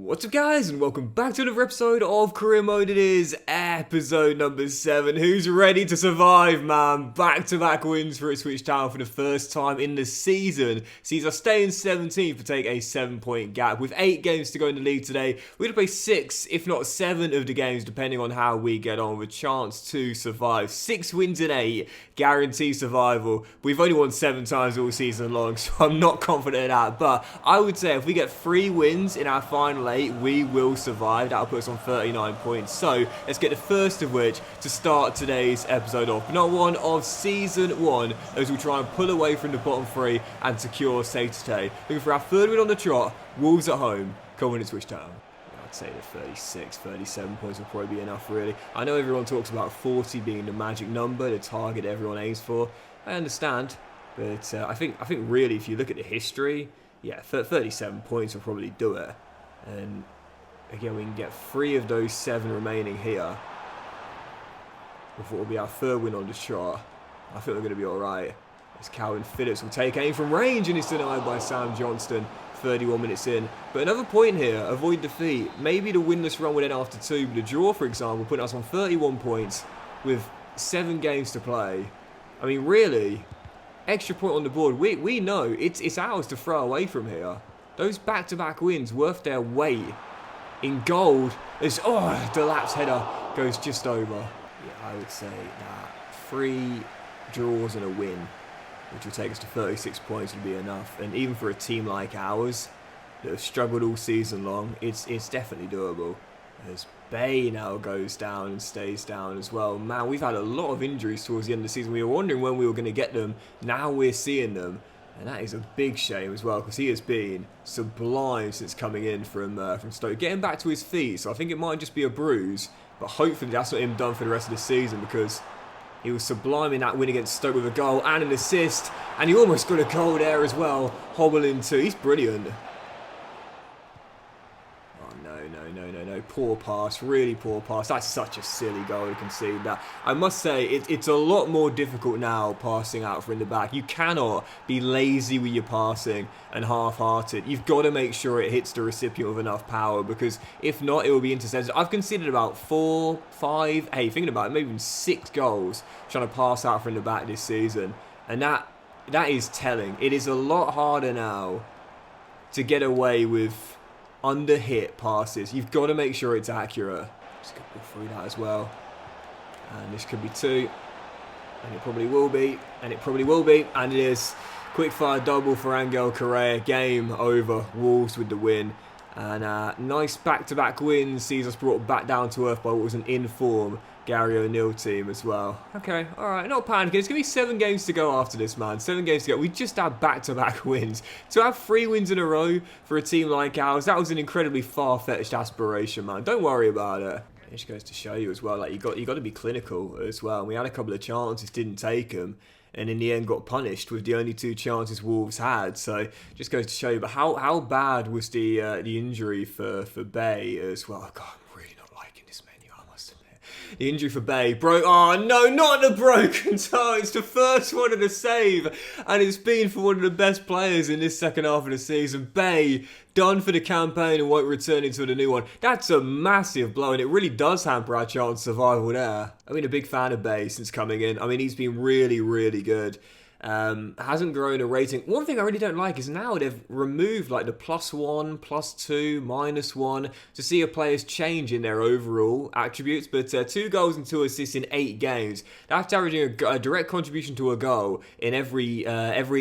What's up guys, and welcome back to another episode of Career Mode. It is episode number 7. Who's ready to survive, man? Back-to-back wins for Ipswich Town for the first time in the season. Sees us stay in 17th but take a 7-point gap. With 8 games to go in the league today, we're going to play 6, if not 7 of the games, depending on how we get on, with a chance to survive. 6 wins in 8, guarantee survival. We've only won 7 times all season long, so I'm not confident in that. But I would say if we get 3 wins in our final 8, we will survive. That'll put us on 39 points. So let's get the first of which to start today's episode off. Not one of season 1, as we try and pull away from the bottom 3 and secure safety today. Looking for our 3rd win on the trot. Wolves at home, coming to Ipswich Town. I'd say the 36, 37 points will probably be enough, really. I know everyone talks about 40 being the magic number, the target everyone aims for. I understand, but I think really, if you look at the history, yeah, 37 points will probably do it. And again, we can get 3 of those 7 remaining here before it will be our 3rd win on the trot. I think we're going to be alright. As Calvin Phillips will take aim from range and is denied by Sam Johnston 31 minutes in. But another point here, avoid defeat. Maybe the winless run would end after 2, but a draw, for example, putting us on 31 points with 7 games to play. I mean, really, extra point on the board. We know it's ours to throw away from here. Those back-to-back wins worth their weight in gold. As the lapse header goes just over. Yeah, I would say that 3 draws and a win, which will take us to 36 points, would be enough. And even for a team like ours that have struggled all season long, it's definitely doable. As Bay now goes down and stays down as well. Man, we've had a lot of injuries towards the end of the season. We were wondering when we were going to get them. Now we're seeing them. And that is a big shame as well, because he has been sublime since coming in from Stoke. Getting back to his feet, so I think it might just be a bruise. But hopefully that's not him done for the rest of the season, because he was sublime in that win against Stoke with a goal and an assist. And he almost got a goal there as well, hobbling too. He's brilliant. No. Poor pass, really poor pass. That's such a silly goal to concede that. I must say, it's a lot more difficult now passing out from the back. You cannot be lazy with your passing and half-hearted. You've got to make sure it hits the recipient with enough power, because if not, it will be intercepted. I've conceded about 4, 5, thinking about it, maybe even 6 goals trying to pass out from the back this season. And that is telling. It is a lot harder now to get away with under-hit passes. You've got to make sure it's accurate. Just going to go through that as well. And this could be 2. And it probably will be. And it probably will be. And it is. Quick-fire double for Angel Correa. Game over. Wolves with the win. And nice back-to-back win sees us brought back down to earth by what was an in-form Gary O'Neill team as well. Okay, alright, not panicking. It's going to be 7 games to go after this, man. 7 games to go. We just had back-to-back wins. To have 3 wins in a row for a team like ours, that was an incredibly far-fetched aspiration, man. Don't worry about it. It just goes to show you as well, like you got to be clinical as well. And we had a couple of chances, didn't take them, and in the end got punished with the only 2 chances Wolves had. So just goes to show you. But how bad was the injury for Bay as well? God, I'm really not liking this menu, I must admit. The injury for Bay broke. Oh no, not the broken toe. It's the first one of the save, and it's been for one of the best players in this second half of the season. Bay done for the campaign and won't return into the new one. That's a massive blow, and it really does hamper our chance of survival there. I've been a big fan of Bay since coming in. I mean, he's been really, really good. Hasn't grown a rating. One thing I really don't like is now they've removed like the +1, +2, -1 to see a player's change in their overall attributes. But 2 goals and 2 assists in 8 games. That's averaging a direct contribution to a goal in every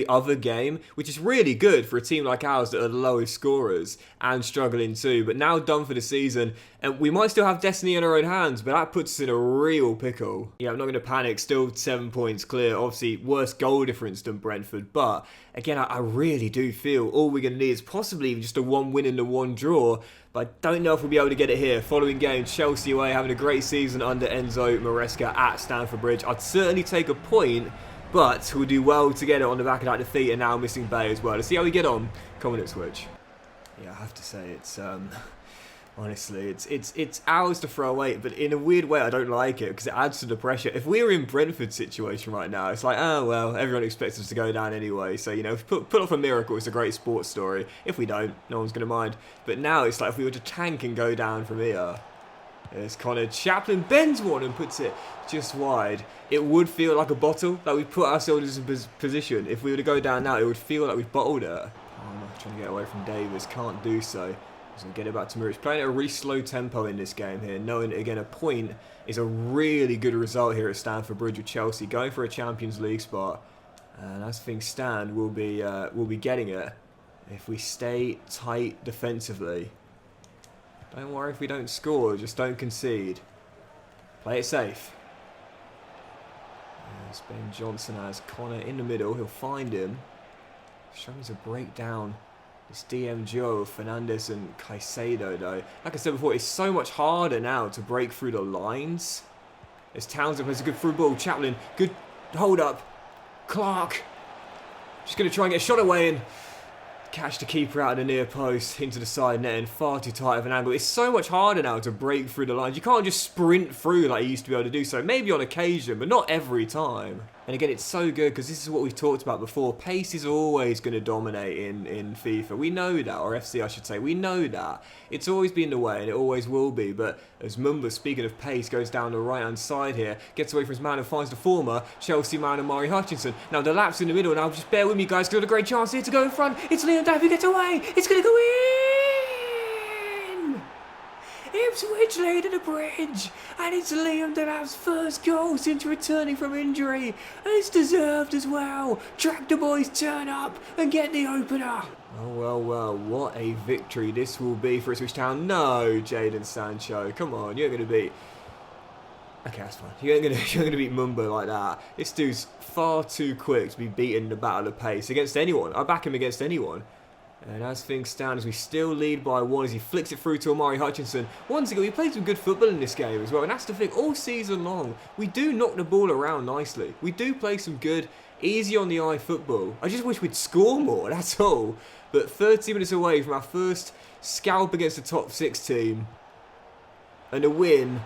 other game, which is really good for a team like ours that are the lowest scorers and struggling too. But now done for the season, and we might still have destiny in our own hands, but that puts us in a real pickle. Yeah, I'm not going to panic. Still 7 points clear. Obviously, worse goal difference than Brentford. But again, I really do feel all we're going to need is possibly even just a 1 win and a 1 draw. But I don't know if we'll be able to get it here. Following game, Chelsea away, having a great season under Enzo Maresca at Stamford Bridge. I'd certainly take a point, but we'll do well to get it on the back of that defeat, and now missing Bay as well. Let's see how we get on coming at Ipswich. Yeah, I have to say it's Honestly, it's ours to throw away, but in a weird way, I don't like it because it adds to the pressure. If we were in Brentford's situation right now, it's like, oh well, everyone expects us to go down anyway. So if we put off a miracle, it's a great sports story. If we don't, no one's gonna mind. But now it's like if we were to tank and go down from here, it's Connor Chaplin bends one and puts it just wide. It would feel like a bottle, like we put ourselves in position. If we were to go down now, it would feel like we've bottled it. Oh, trying to get away from Davis, can't do so. He's going to get it back to Muric. Playing at a really slow tempo in this game here, knowing, again, a point is a really good result here at Stamford Bridge with Chelsea, going for a Champions League spot. And as things stand, we'll be getting it if we stay tight defensively. Don't worry if we don't score, just don't concede. Play it safe. As Ben Johnson has Connor in the middle, he'll find him. Struggling to break down this DM duo of Fernandes and Caicedo, though. Like I said before, it's so much harder now to break through the lines. As Townsend plays a good through ball. Chaplin, good hold up. Clark, just going to try and get a shot away and catch the keeper out of the near post into the side net and far too tight of an angle. It's so much harder now to break through the lines. You can't just sprint through like you used to be able to do so. Maybe on occasion, but not every time. And again, it's so good because this is what we've talked about before. Pace is always going to dominate in FIFA. We know that, or FC I should say. We know that. It's always been the way and it always will be. But as Mumba, speaking of pace, goes down the right-hand side here, gets away from his man and finds the former Chelsea man, Amari Hutchinson. Now the lapse in the middle. Now just bear with me, guys. Got a great chance here to go in front. It's Liam Daff who gets away. It's going to go in! Ipswich laid at the bridge, and it's Liam Delap's first goal since returning from injury, and it's deserved as well. Tractor boys turn up and get the opener. Oh well, what a victory this will be for Ipswich Town. No, Jadon Sancho, come on, you ain't gonna beat. Okay, that's fine. You ain't gonna beat Mumba like that. This dude's far too quick to be beaten in the battle of pace against anyone. I back him against anyone. And as things stand, as we still lead by one, as he flicks it through to Amari Hutchinson. Once again, we played some good football in this game as well. And that's the thing, all season long, we do knock the ball around nicely. We do play some good, easy on the eye football. I just wish we'd score more, that's all. But 30 minutes away from our first scalp against the top 6 team. And a win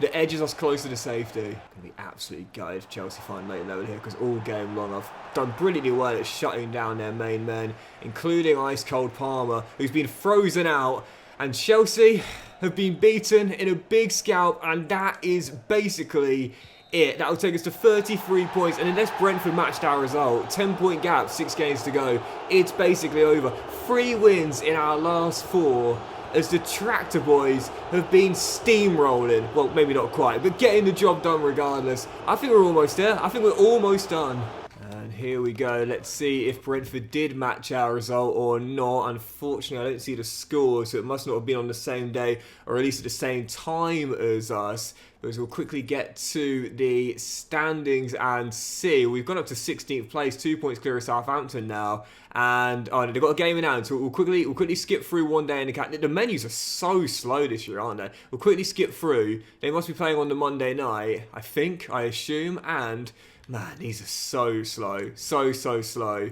that edges us closer to safety. Going to be absolutely gutted if Chelsea find late level here, because all game long I've done brilliantly well at shutting down their main men, including ice cold Palmer, who's been frozen out, and Chelsea have been beaten in a big scalp, and that is basically it. That will take us to 33 points, and unless Brentford matched our result, 10-point gap, 6 games to go, it's basically over. 3 wins in our last 4. As the Tractor Boys have been steamrolling. Well, maybe not quite, but getting the job done regardless. I think we're almost there. I think we're almost done. And here we go. Let's see if Brentford did match our result or not. Unfortunately, I don't see the score, so it must not have been on the same day, or at least at the same time as us. But we'll quickly get to the standings and see. We've gone up to 16th place, 2 points clear of Southampton now. And they've got a game in hand, so we'll quickly skip through one day in the cat. The menus are so slow this year, aren't they? We'll quickly skip through. They must be playing on the Monday night, I think, I assume. And man, these are so slow, so slow.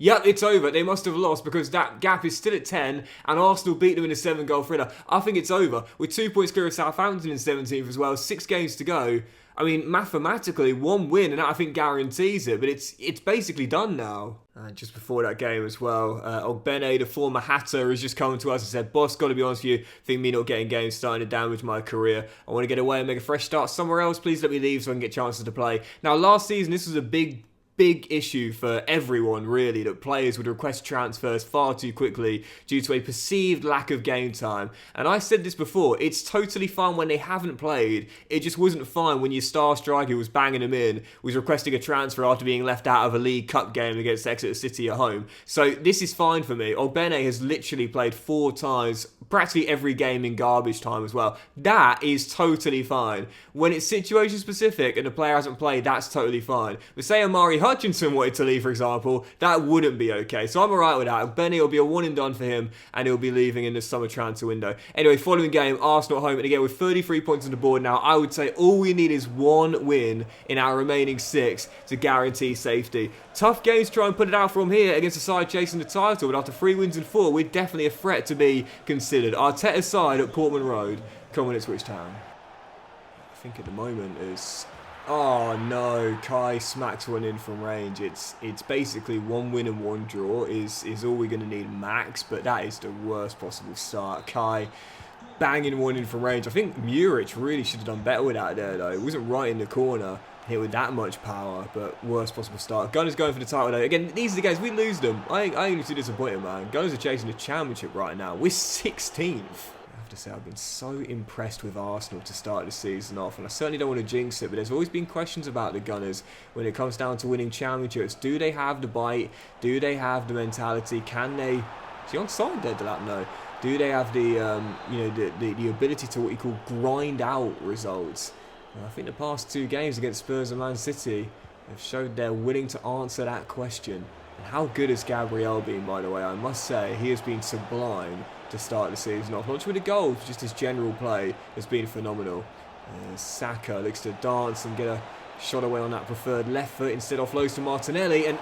Yep, it's over. They must have lost because that gap is still at 10 and Arsenal beat them in a 7-goal thriller. I think it's over. With 2 points clear of Southampton in 17th as well, 6 games to go. I mean, mathematically, 1 win and that I think guarantees it, but it's basically done now. Just before that game as well, Ogbene, the former Hatter, has just come to us and said, boss, got to be honest with you, think me not getting games starting to damage my career. I want to get away and make a fresh start somewhere else. Please let me leave so I can get chances to play. Now, last season, this was a big issue for everyone, really, that players would request transfers far too quickly due to a perceived lack of game time. And I said this before, it's totally fine when they haven't played. It just wasn't fine when your star striker who was banging them in was requesting a transfer after being left out of a League Cup game against Exeter City at home. So this is fine for me. Ogbene has literally played 4 times, practically every game in garbage time as well. That is totally fine. When it's situation specific and the player hasn't played, that's totally fine. But say Amari Hutchinson wanted to leave, for example, that wouldn't be okay. So I'm alright with that. Benny will be a one and done for him, and he'll be leaving in the summer transfer window. Anyway, following game, Arsenal at home, and again with 33 points on the board now, I would say all we need is 1 win in our remaining 6 to guarantee safety. Tough games to try and put it out from here against a side chasing the title, but after 3 wins and 4, we're definitely a threat to be considered considered. Arteta's side at Portman Road. Come on, Ipswich Town. I think at the moment is... Oh no, Kai smacks one in from range. It's basically 1 win and 1 draw is all we're going to need max, but that is the worst possible start. Kai banging one in from range. I think Muric really should have done better with that there though. It wasn't right in the corner, hit with that much power, but worst possible start. Gunners going for the title though. Again, these are the games, we lose them. I ain't too disappointed, man. Gunners are chasing the championship right now. We're 16th. To say I've been so impressed with Arsenal to start the season off, and I certainly don't want to jinx it, but there's always been questions about the Gunners when it comes down to winning championships. Do they have the bite? Do they have the mentality? Can they... Is he onside there, Delap? No. Do they have the the ability to what you call grind out results? And I think the past 2 games against Spurs and Man City have showed they're willing to answer that question. And how good has Gabriel been, by the way? I must say, he has been sublime to start the season off. Not just with the goals, just his general play has been phenomenal. Saka looks to dance and get a shot away on that preferred left foot, instead offloads to Martinelli, and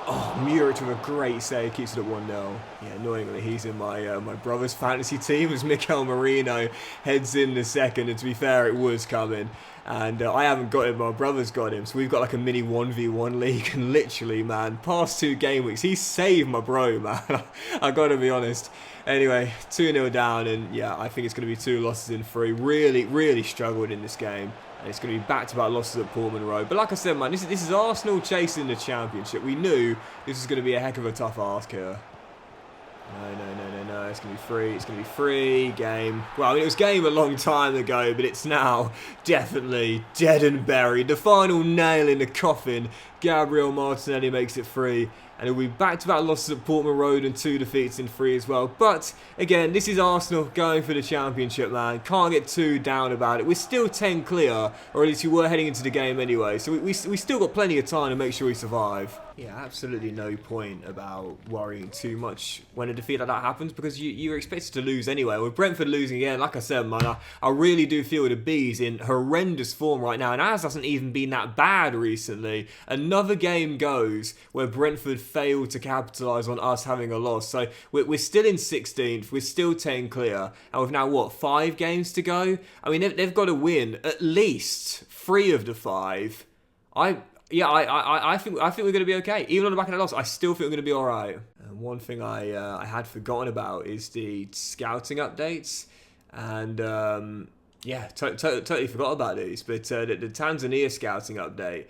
Muric with a great save, keeps it at 1-0. Yeah, annoyingly he's in my my brother's fantasy team as Mikel Merino heads in the second, and to be fair, it was coming. And I haven't got him, my brother's got him, so we've got like a mini 1v1 league, and literally, man, past 2 game weeks, he saved my bro, man. I gotta be honest. Anyway, 2-0 down, and yeah, I think it's going to be 2 losses in 3. Really struggled in this game, and it's going to be back-to-back losses at Portman Road. But like I said, man, this is Arsenal chasing the championship. We knew this was going to be a heck of a tough ask here. No, it's going to be free. It's going to be free game. Well, I mean, it was game a long time ago, but it's now definitely dead and buried. The final nail in the coffin. Gabriel Martinelli makes it free. And it'll be back-to-back losses at Portman Road and 2 defeats in 3 as well. But, again, this is Arsenal going for the championship, man. Can't get too down about it. We're still 10 clear, or at least we were heading into the game anyway. So we still got plenty of time to make sure we survive. Yeah, absolutely no point about worrying too much when a defeat like that happens, because you're expected to lose anyway. With Brentford losing again, like I said, man, I really do feel the Bees in horrendous form right now, and ours hasn't even been that bad recently. Another game goes where Brentford failed to capitalise on us having a loss. So we're still in 16th, we're still 10 clear, and we've now, what, 5 games to go? I mean, they've got to win at least 3 of the 5. I think we're going to be okay. Even on the back of the loss, I still think we're going to be all right. And one thing I had forgotten about is the scouting updates. And yeah, totally forgot about these. But the Tanzania scouting update,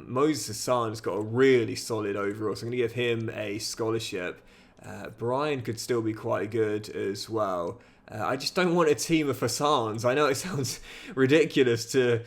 Moses Hassan's got a really solid overall, so I'm going to give him a scholarship. Brian could still be quite good as well. I just don't want a team of Hassans. I know it sounds ridiculous to,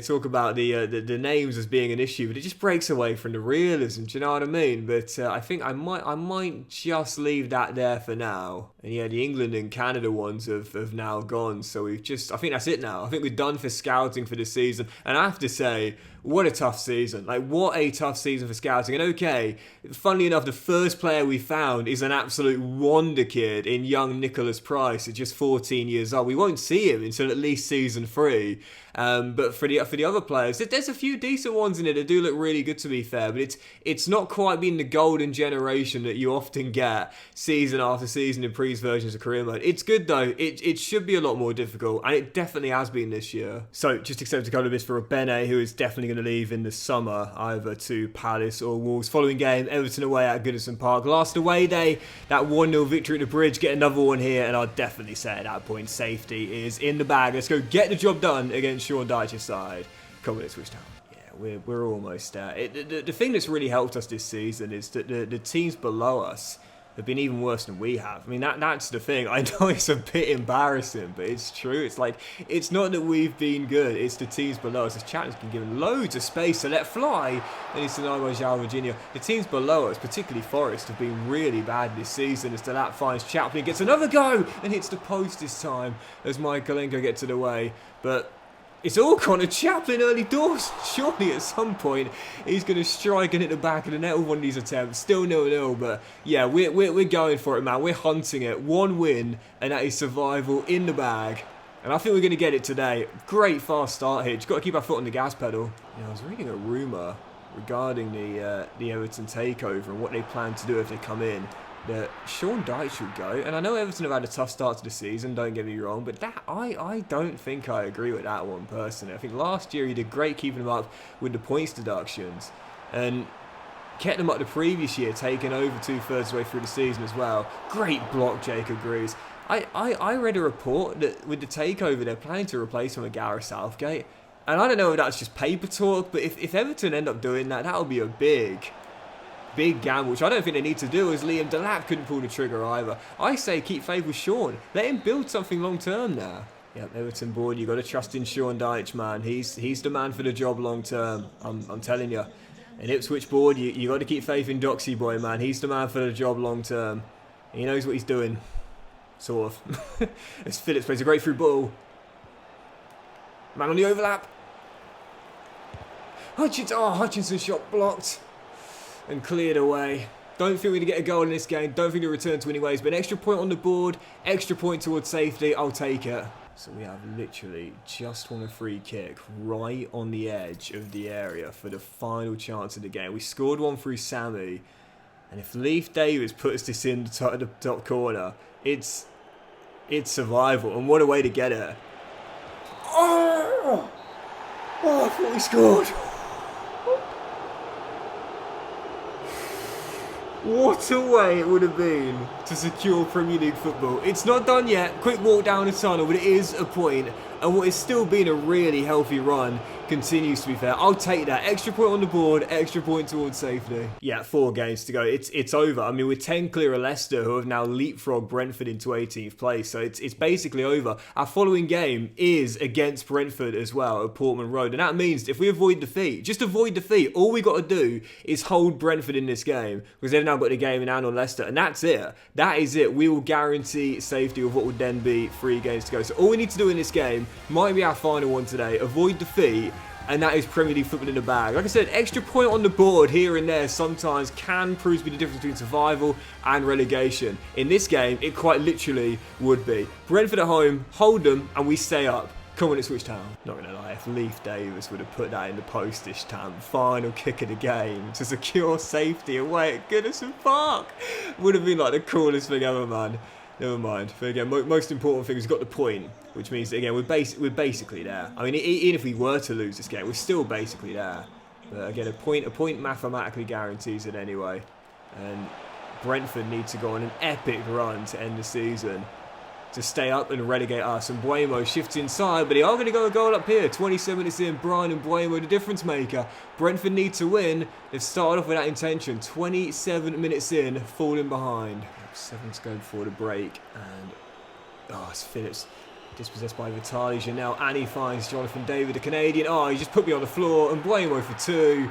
talk about the names as being an issue, but it just breaks away from the realism. Do you know what I mean? But I think I might just leave that there for now. And yeah, the England and Canada ones have now gone. So I think that's it now. I think we're done for scouting for this season. And I have to say, what a tough season. Like, what a tough season for scouting. And okay, funnily enough, the first player we found is an absolute wonder kid in young Nicholas Price at just 14 years old. We won't see him until at least season 3. But for the other players, there's a few decent ones in it that do look really good, to be fair. But it's not quite been the golden generation that you often get season after season in previous versions of career mode. It's good though. It should be a lot more difficult, and it definitely has been this year. So just accept a couple of bits for Bene, who is definitely going to leave in the summer, either to Palace or Wolves. Following game, Everton away at Goodison Park. Last away day, that 1-0 victory at the Bridge. Get another one here, and I'll definitely say at that point, safety is in the bag. Let's go get the job done against Sean Dyche's side. Come on, let's switch down. Yeah, we're almost there. The thing that's really helped us this season is that the teams below us have been even worse than we have. I mean, that's the thing. I know it's a bit embarrassing, but it's true. It's like, it's not that we've been good, it's the teams below us. This chat has been given loads of space to let fly, and it's denied by João Virginia. The teams below us, particularly Forest, have been really bad this season as Delap finds Chaplin, gets another go, and hits the post this time as Michaelenko gets it away. But it's all gone to Chaplin early doors. Surely at some point he's going to strike and hit the back of the net with one of these attempts. Still 0-0, but yeah, we're going for it, man. We're hunting it. 1 win, and that is survival in the bag. And I think we're going to get it today. Great fast start here. Just got to keep our foot on the gas pedal. I was reading a rumour regarding the Everton takeover and what they plan to do if they come in. that Sean Dyche should go. And I know Everton have had a tough start to the season, don't get me wrong, but that I don't think I agree with that one personally. I think last year he did great keeping them up with the points deductions and kept them up the previous year, taking over 2/3 of the way through the season as well. Great block, Jacob Greaves. I read a report that with the takeover they're planning to replace him with Gareth Southgate. And I don't know if that's just paper talk, but if Everton end up doing that, that'll be a big gamble, which I don't think they need to do, as Liam Delap couldn't pull the trigger either. I say keep faith with Sean. Let him build something long term now. Yep, Everton board, you got to trust in Sean Dyche, man. He's the man for the job long term. I'm telling you. And Ipswich board, you got to keep faith in Doxy boy, man. He's the man for the job long term. He knows what he's doing, sort of. As Phillips plays a great through ball. Man on the overlap. Hutchinson shot blocked and cleared away. Don't think we're going to get a goal in this game. Don't think we'll return to anyways. But an extra point on the board, extra point towards safety. I'll take it. So we have literally just won a free kick right on the edge of the area for the final chance of the game. We scored one through Sammy. And if Leif Davis puts this in the top corner, it's survival. And what a way to get it. Oh, I thought we scored. What a way it would have been to secure Premier League football. It's not done yet. Quick walk down the tunnel, but it is a point. And what has still been a really healthy run continues to be fair. I'll take that. Extra point on the board, extra point towards safety. Yeah, 4 games to go. It's over. I mean, we're 10 clear of Leicester, who have now leapfrogged Brentford into 18th place. So it's basically over. Our following game is against Brentford as well at Portman Road. And that means if we avoid defeat, just avoid defeat, all we got to do is hold Brentford in this game, because they've now got the game in hand on Leicester. And that's it. That is it. We will guarantee safety of what would then be 3 games to go. So all we need to do in this game might be our final one today. Avoid defeat. And that is Premier League football in the bag. Like I said, extra point on the board here and there sometimes can prove to be the difference between survival and relegation. In this game, it quite literally would be. Brentford at home, hold them, and we stay up. Come on, Ipswich Town. Not going to lie, if Leif Davis would have put that in the post this time, final kick of the game to secure safety away at Goodison Park, would have been like the coolest thing ever, man. Never mind. But again, most important thing is we've got the point, which means that, again, we're basically there. I mean, even if we were to lose this game, we're still basically there. But again, a point mathematically guarantees it anyway. And Brentford need to go on an epic run to end the season to stay up and relegate us. And Buemo shifts inside, but they are going to go a goal up here. 27 minutes in, Brian and Buemo, the difference maker. Brentford need to win. They've started off with that intention. 27 minutes in, falling behind. 7 to go before the break, and it's Phillips dispossessed by Vitali Janelle, and he finds Jonathan David, the Canadian. He just put me on the floor, and Buemo for 2.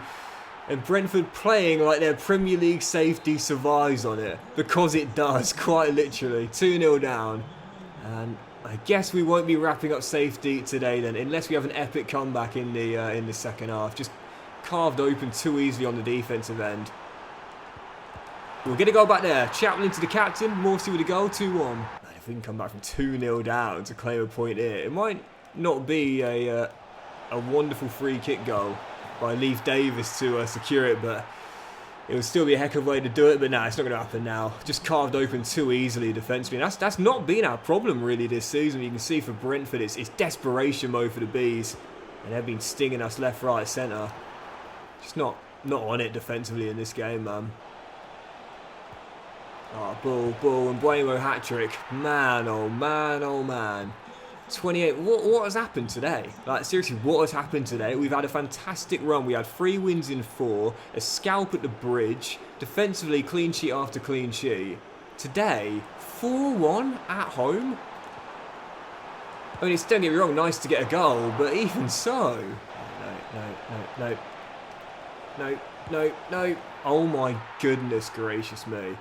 And Brentford playing like their Premier League safety survives on it, because it does, quite literally. 2-0 down, and I guess we won't be wrapping up safety today then, unless we have an epic comeback in the second half. Just carved open too easily on the defensive end. We'll get a goal back there. Chaplin to the captain. Morsey with a goal. 2-1. If we can come back from 2-0 down to claim a point here, it might not be a wonderful free kick goal by Leif Davis to secure it, but it would still be a heck of a way to do it. But it's not going to happen now. Just carved open too easily defensively. And that's not been our problem really this season. You can see for Brentford, it's desperation mode for the Bees, and they've been stinging us left, right, centre. Just not on it defensively in this game, man. Ball, and Buemo hat-trick. Man, oh man, oh man. 28, what has happened today? Like, seriously, what has happened today? We've had a fantastic run. We had 3 wins in 4, a scalp at the bridge, defensively clean sheet after clean sheet. Today, 4-1 at home? I mean, don't get me wrong, nice to get a goal, but even so... No. Oh my goodness gracious me.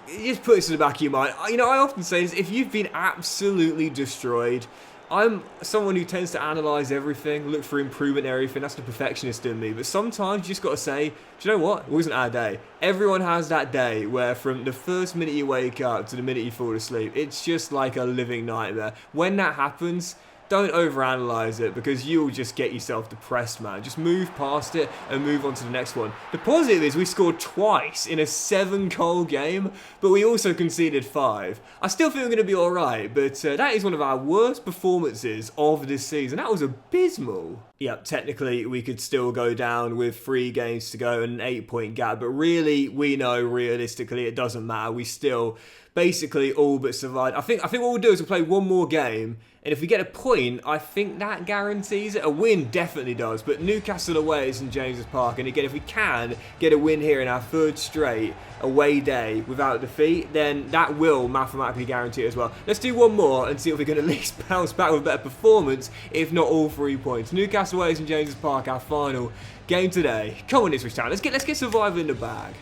Just put this in the back of your mind. You know, I often say this, if you've been absolutely destroyed, I'm someone who tends to analyse everything, look for improvement in everything. That's the perfectionist in me. But sometimes you just got to say, do you know what? It wasn't our day. Everyone has that day where from the first minute you wake up to the minute you fall asleep, it's just like a living nightmare. When that happens, don't overanalyze it because you'll just get yourself depressed, man. Just move past it and move on to the next one. The positive is we scored twice in a 7-goal game, but we also conceded 5. I still think we're going to be alright, but that is one of our worst performances of this season. That was abysmal. Yep, technically we could still go down with 3 games to go and an 8-point gap, but really, we know realistically it doesn't matter. We still basically all but survived. I think what we'll do is we'll play one more game, and if we get a point, I think that guarantees it. A win definitely does, but Newcastle away at St James's Park, and again, if we can get a win here in our 3rd straight away day without defeat, then that will mathematically guarantee it as well. Let's do one more and see if we can at least bounce back with a better performance, if not all 3 points. Newcastle away at St James's Park, our final game today. Come on, Ipswich Town, let's get Survivor in the bag.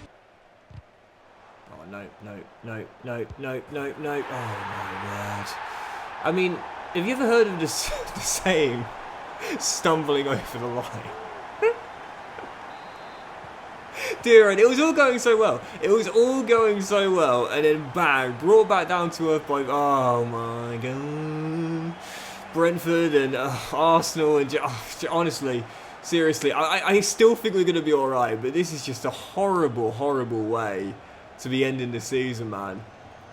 No. Oh, my word. I mean, have you ever heard of the saying, stumbling over the line? Dear, it was all going so well. And then bang, brought back down to earth by, oh my god, Brentford and Arsenal. And honestly, seriously, I still think we're going to be alright, but this is just a horrible, horrible way to be ending the season, man.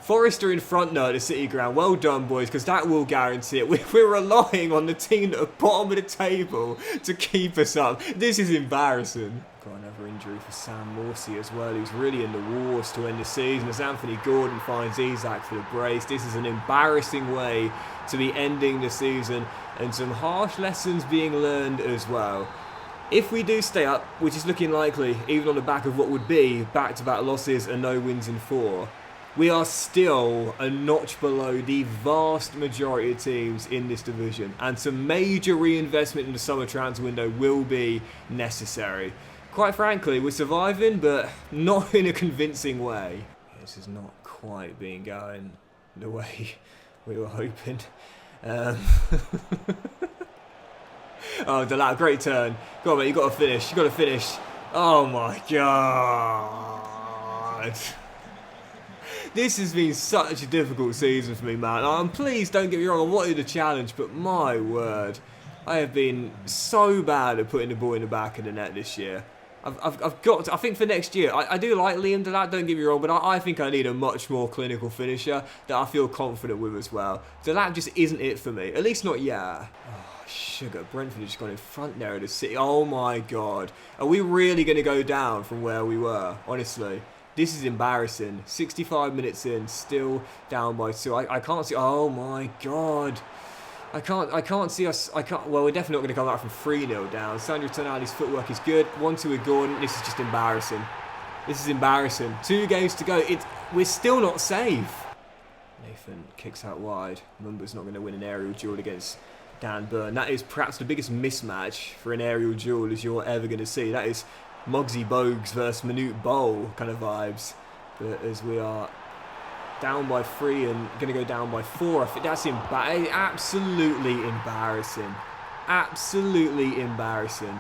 Forest are in front now at the City Ground. Well done, boys, because that will guarantee it. We're relying on the team at the bottom of the table to keep us up. This is embarrassing. Got another injury for Sam Morsey as well, who's really in the wars to end the season, as Anthony Gordon finds Isak for the brace. This is an embarrassing way to be ending the season, and some harsh lessons being learned as well. If we do stay up, which is looking likely, even on the back of what would be back-to-back losses and no wins in 4, we are still a notch below the vast majority of teams in this division, and some major reinvestment in the summer transfer window will be necessary. Quite frankly, we're surviving, but not in a convincing way. This is not quite been going the way we were hoping. Oh, Delap, great turn. Go on, mate, you got to finish. Oh my god. This has been such a difficult season for me, man. I'm pleased, don't get me wrong, I wanted a challenge, but my word, I have been so bad at putting the ball in the back of the net this year. I've got to, I think for next year, I do like Liam Delap, don't get me wrong, but I think I need a much more clinical finisher that I feel confident with as well. Delap just isn't it for me, at least not yet. Oh, sugar, Brentford has just gone in front there of the City. Oh my god. Are we really going to go down from where we were? Honestly, this is embarrassing. 65 minutes in, still down by 2. I can't see, oh my god. I can't see us, well, we're definitely not going to come out from 3-0 down. Sandro Tonali's footwork is good. 1-2 with Gordon. This is just embarrassing. 2 games to go. We're still not safe. Nathan kicks out wide. Mumba's not going to win an aerial duel against Dan Burn. That is perhaps the biggest mismatch for an aerial duel as you're ever going to see. That is Muggsy Bogues versus Manute Bol kind of vibes. But as we are down by 3 and going to go down by 4. I think that's absolutely embarrassing. Absolutely embarrassing.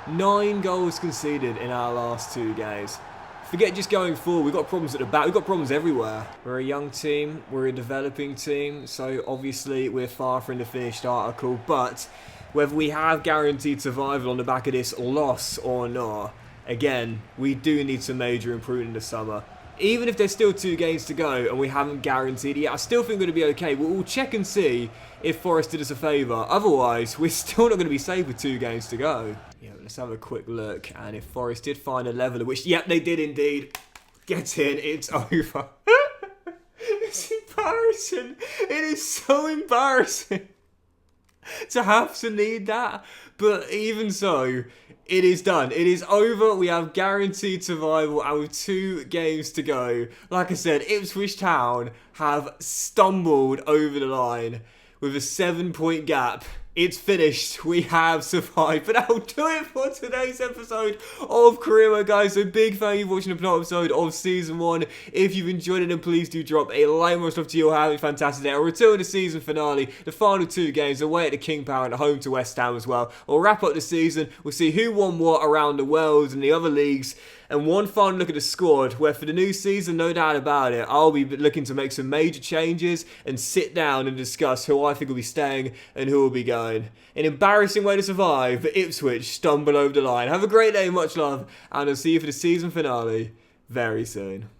9 goals conceded in our last 2 games. Forget just going forward, we've got problems at the back, we've got problems everywhere. We're a young team, we're a developing team, so obviously we're far from the finished article, but whether we have guaranteed survival on the back of this loss or not, again, we do need some major improvement in the summer. Even if there's still 2 games to go and we haven't guaranteed it yet, I still think we're going to be okay. We'll check and see if Forest did us a favour. Otherwise, we're still not going to be safe with 2 games to go. Yeah, let's have a quick look. And if Forest did find a leveller, which, yep, they did indeed. Get in, it's over. It's embarrassing. It is so embarrassing to have to need that. But even so, it is done. It is over. We have guaranteed survival and with 2 games to go. Like I said, Ipswich Town have stumbled over the line with a 7-point gap It's finished. We have survived. But that'll do it for today's episode of Career Mode, guys. So big thank you for watching the penultimate episode of Season 1. If you've enjoyed it, then please do drop a like. Much love to you all. Have a fantastic day. I'll return to the season finale. The final 2 games away at the King Power and at home to West Ham as well. We'll wrap up the season. We'll see who won what around the world and the other leagues. And one final look at the squad, where for the new season, no doubt about it, I'll be looking to make some major changes and sit down and discuss who I think will be staying and who will be going. An embarrassing way to survive, but Ipswich stumble over the line. Have a great day, much love, and I'll see you for the season finale very soon.